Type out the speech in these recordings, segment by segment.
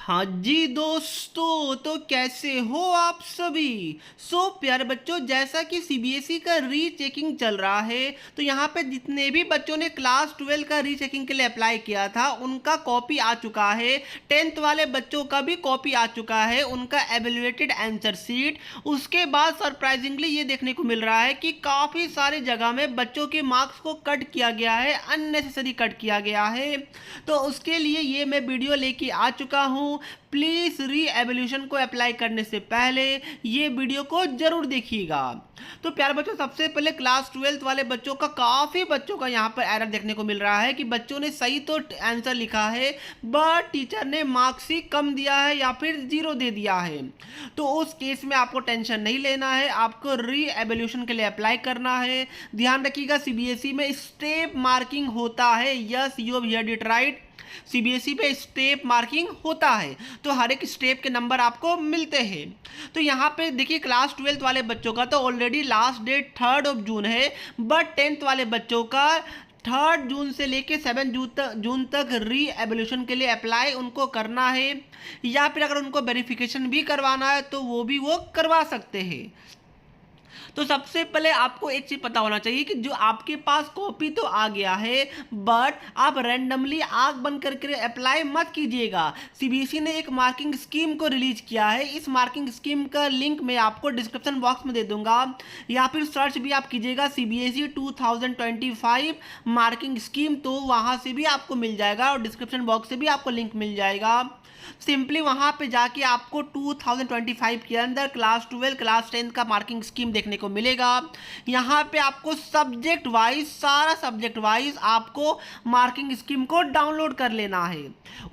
हाँ जी दोस्तों, तो कैसे हो आप सभी। प्यारे बच्चों, जैसा कि सीबीएसई का रीचेकिंग चल रहा है, तो यहाँ पे जितने भी बच्चों ने क्लास 12 का रीचेकिंग के लिए अप्लाई किया था उनका कॉपी आ चुका है। 10th वाले बच्चों का भी कॉपी आ चुका है, उनका एवेल्युएटेड आंसर सीट। उसके बाद सरप्राइजिंगली ये देखने को मिल रहा है कि काफ़ी सारी जगह में बच्चों के मार्क्स को कट किया गया है, अननेसेसरी कट किया गया है। तो उसके लिए ये मैं वीडियो लेके आ चुका हूँ। प्लीज री एवोल्यूशन को अप्लाई करने से पहले ये वीडियो को जरूर देखिएगा। तो प्यारे बच्चों, सबसे पहले क्लास 12th वाले बच्चों का, काफी बच्चों का यहाँ पर एरर देखने को मिल रहा है कि बच्चों ने सही तो आंसर लिखा है बट टीचर ने मार्क्स ही कम दिया है या फिर 0 दे दिया है। तो उस केस में आपको टेंशन नहीं लेना है, आपको री एवोल्यूशन के लिए अप्लाई करना है। ध्यान रखिएगा, सीबीएसई में स्टेप मार्किंग होता है। Yes, you have heard it right, CBSE पे स्टेप मार्किंग होता है, तो हर एक स्टेप के नंबर आपको मिलते हैं। तो यहाँ पे देखिए, क्लास 12th वाले बच्चों का तो ऑलरेडी लास्ट डेट 3 जून है, बट 10th वाले बच्चों का 3 जून से लेके 7 जून तक री एवोल्यूशन के लिए अप्लाई उनको करना है, या फिर अगर उनको वेरिफिकेशन भी करवाना है तो वो करवा सकते हैं। तो सबसे पहले आपको एक चीज पता होना चाहिए कि जो आपके पास कॉपी तो आ गया है, बट आप रैंडमली आंख बंद करके अप्लाई मत कीजिएगा। सीबीएसई ने एक मार्किंग स्कीम को रिलीज किया है। इस मार्किंग स्कीम का लिंक मैं आपको डिस्क्रिप्शन बॉक्स में दे दूंगा, या फिर सर्च भी आप कीजिएगा सीबीएसई 2025 मार्किंग स्कीम, तो वहां से भी आपको मिल जाएगा और डिस्क्रिप्शन बॉक्स से भी आपको लिंक मिल जाएगा। सिंपली वहां पे जाके आपको 2025 के अंदर क्लास 12 क्लास 10 का मार्किंग स्कीम देखने को मिलेगा। यहाँ पे आपको सब्जेक्ट वाइज, सारा सब्जेक्ट वाइज आपको मार्किंग स्कीम को डाउनलोड कर लेना है।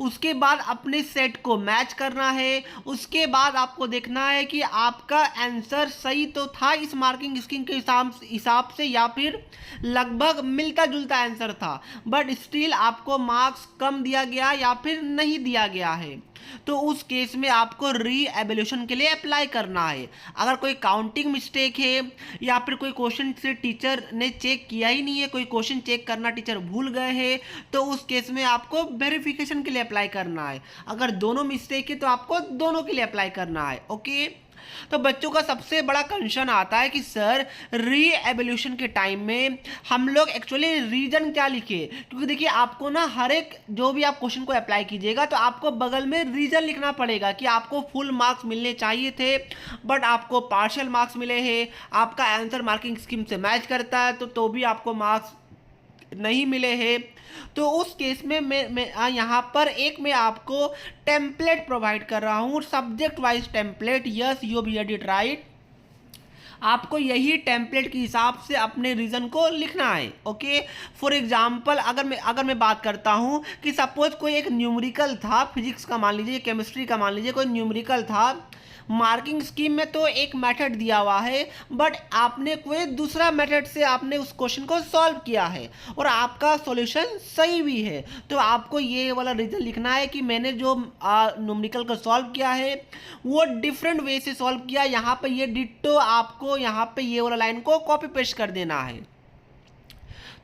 उसके बाद अपने सेट को मैच करना है। उसके बाद आपको देखना है कि आपका आंसर सही तो था इस मार्किंग स्कीम के हिसाब से, या फिर लगभग मिलता जुलता आंसर था, बट स्टिल आपको मार्क्स कम दिया गया या फिर नहीं दिया गया है। तो उस केस में आपको री एवोल्यूशन के लिए अप्लाई करना है। अगर कोई काउंटिंग मिस्टेक है, या फिर कोई क्वेश्चन से टीचर ने चेक किया ही नहीं है, कोई क्वेश्चन चेक करना टीचर भूल गए हैं, तो उस केस में आपको वेरिफिकेशन के लिए अप्लाई करना है। अगर दोनों मिस्टेक है तो आपको दोनों के लिए अप्लाई करना है। ओके, तो बच्चों का सबसे बड़ा कंसर्न आता है कि सर री एवोल्यूशन के टाइम में हम लोग एक्चुअली रीजन क्या लिखे, क्योंकि देखिए आपको ना हर एक जो भी आप क्वेश्चन को अप्लाई कीजिएगा तो आपको बगल में रीजन लिखना पड़ेगा कि आपको फुल मार्क्स मिलने चाहिए थे बट आपको पार्शियल मार्क्स मिले हैं, आपका आंसर मार्किंग स्कीम से मैच करता है तो भी आपको मार्क्स नहीं मिले हैं। तो उस केस में मैं यहाँ पर एक मैं आपको टेम्पलेट प्रोवाइड कर रहा हूँ, subject wise template. Yes, you have heard it right, आपको यही टेम्पलेट के हिसाब से अपने रीजन को लिखना है। ओके, फॉर एग्जांपल अगर मैं बात करता हूँ कि सपोज कोई एक न्यूमेरिकल था, फिजिक्स का मान लीजिए, केमिस्ट्री का मान लीजिए, कोई न्यूमेरिकल था। मार्किंग स्कीम में तो एक मेथड दिया हुआ है, बट आपने कोई दूसरा मेथड से आपने उस क्वेश्चन को सॉल्व किया है और आपका सॉल्यूशन सही भी है, तो आपको ये वाला रीजन लिखना है कि मैंने जो न्यूमेरिकल को सॉल्व किया है वो डिफरेंट वे से सॉल्व किया। यहाँ पे ये डिट्टो आपको यहाँ पे ये वाला लाइन को कॉपी पेस्ट कर देना है।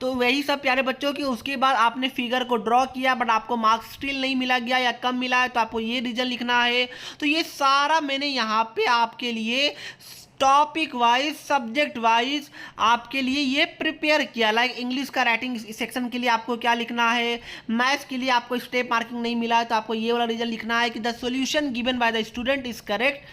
तो वही सब प्यारे बच्चों की, उसके बाद आपने फिगर को ड्रॉ किया बट आपको मार्क्स स्टिल नहीं मिला गया या कम मिला है, तो आपको ये रीजन लिखना है। तो ये सारा मैंने यहाँ पे आपके लिए टॉपिक वाइज, सब्जेक्ट वाइज आपके लिए ये प्रिपेयर किया। लाइक इंग्लिश का राइटिंग सेक्शन के लिए आपको क्या लिखना है, मैथ्स के लिए आपको स्टेप मार्किंग नहीं मिला है तो आपको ये वाला रीजन लिखना है कि the solution given by the student is correct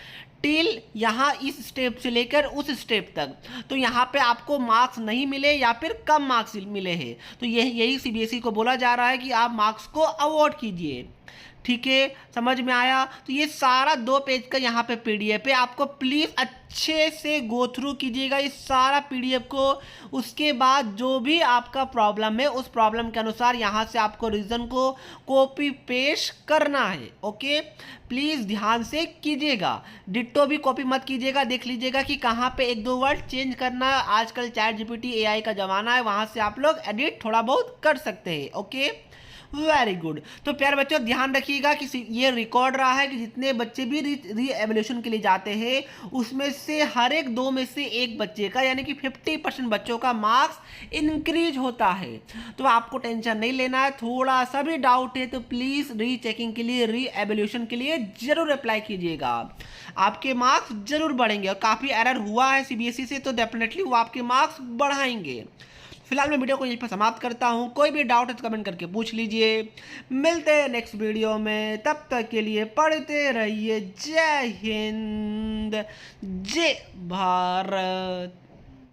till यहाँ इस स्टेप से लेकर उस स्टेप तक। तो यहाँ पे आपको मार्क्स नहीं मिले या फिर कम मार्क्स मिले हैं, तो यही सीबीएसई को बोला जा रहा है कि आप मार्क्स को अवॉइड कीजिए। ठीक है, समझ में आया। तो ये सारा 2 पेज का यहाँ पे पीडीएफ है, आपको प्लीज़ अच्छे से गो थ्रू कीजिएगा इस सारा पीडीएफ को। उसके बाद जो भी आपका प्रॉब्लम है उस प्रॉब्लम के अनुसार यहाँ से आपको रीजन को कॉपी पेस्ट करना है। ओके, प्लीज़ ध्यान से कीजिएगा, डिट्टो भी कॉपी मत कीजिएगा। देख लीजिएगा कि कहाँ पे 1-2 वर्ड चेंज करना है। आजकल चैट जीपीटी एआई का ज़माना है, वहाँ से आप लोग एडिट थोड़ा बहुत कर सकते हैं। Okay, very good. तो प्यारे बच्चों ध्यान रखिएगा कि ये रिकॉर्ड रहा है कि जितने बच्चे भी री एवोल्यूशन के लिए जाते हैं उसमें से हर एक 2 में से एक बच्चे का यानी कि 50% बच्चों का मार्क्स इंक्रीज होता है। तो आपको टेंशन नहीं लेना है, थोड़ा सा भी डाउट है तो प्लीज री चेकिंग के लिए, री एवोल्यूशन के लिए जरूर अप्लाई कीजिएगा, आपके मार्क्स जरूर बढ़ेंगे। और काफी एरर हुआ है सीबीएसई से तो डेफिनेटली वो आपके मार्क्स बढ़ाएंगे। फिलहाल मैं वीडियो को यहीं पर समाप्त करता हूं, कोई भी डाउट है तो कमेंट करके पूछ लीजिए। मिलते हैं नेक्स्ट वीडियो में, तब तक के लिए पढ़ते रहिए। जय हिंद, जय भारत।